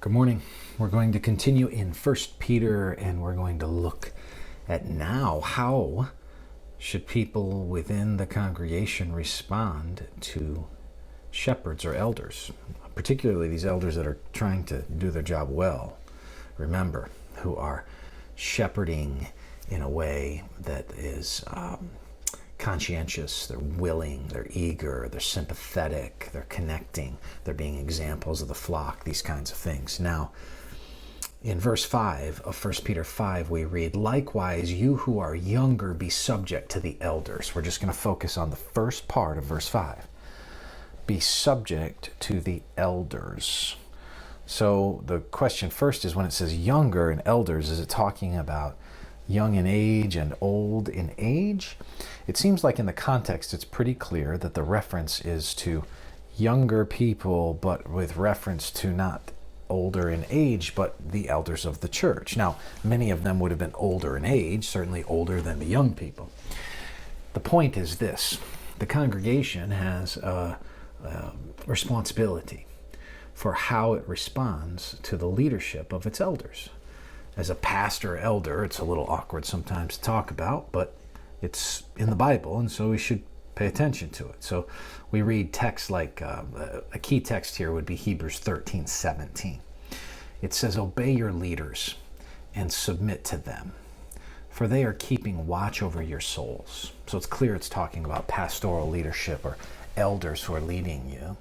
Good morning. We're going to continue in 1 Peter, and we're going to look at now how should people within the congregation respond to shepherds or elders, particularly these elders that are trying to do their job well. Remember, who are shepherding in a way that is conscientious, they're willing, they're eager, they're sympathetic, they're connecting, they're being examples of the flock, these kinds of things. Now, in verse 5 of 1 Peter 5, we read, "Likewise, you who are younger, be subject to the elders." We're just going to focus on the first part of verse 5. Be subject to the elders. So the question first is, when it says younger and elders, is it talking about young in age and old in age? It seems like in the context it's pretty clear that the reference is to younger people, but with reference to not older in age, but the elders of the church. Now, many of them would have been older in age, certainly older than the young people. The point is this: the congregation has a responsibility for how it responds to the leadership of its elders. As a pastor or elder, it's a little awkward sometimes to talk about, but it's in the Bible, and so we should pay attention to it. So we read texts like, a key text here would be Hebrews 13:17. It says, "Obey your leaders and submit to them, for they are keeping watch over your souls." So it's clear it's talking about pastoral leadership or elders who are leading you,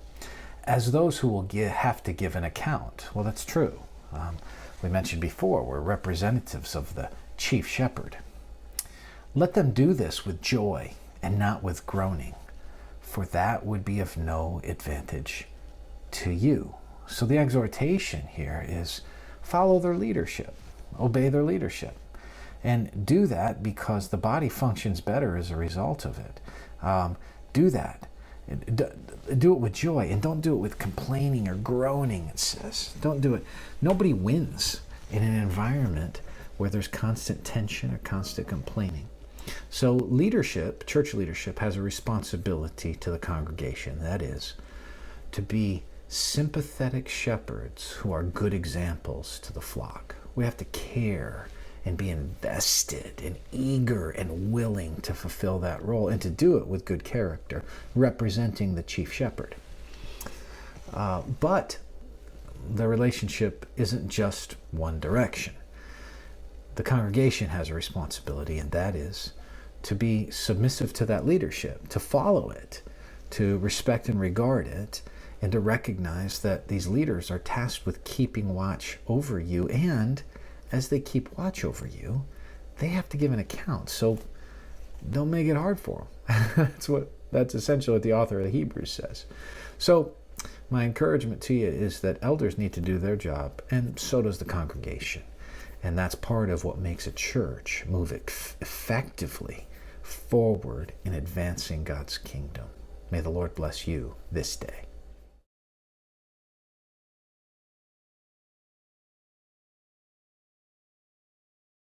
as those who will have to give an account. Well, that's true. We mentioned before, we're representatives of the chief shepherd. Let them do this with joy and not with groaning, for that would be of no advantage to you. So the exhortation here is follow their leadership, obey their leadership, and do that because the body functions better as a result of it. Do that. Do it with joy, and don't do it with complaining or groaning, it says. Don't do it. Nobody wins in an environment where there's constant tension or constant complaining. So leadership, church leadership, has a responsibility to the congregation. That is, to be sympathetic shepherds who are good examples to the flock. We have to care and be invested and eager and willing to fulfill that role, and to do it with good character, representing the chief shepherd. But the relationship isn't just one direction. The congregation has a responsibility, and that is to be submissive to that leadership, to follow it, to respect and regard it, and to recognize that these leaders are tasked with keeping watch over you, and as they keep watch over you, they have to give an account. So don't make it hard for them. That's essentially what the author of the Hebrews says. So my encouragement to you is that elders need to do their job, and so does the congregation. And that's part of what makes a church move effectively forward in advancing God's kingdom. May the Lord bless you this day.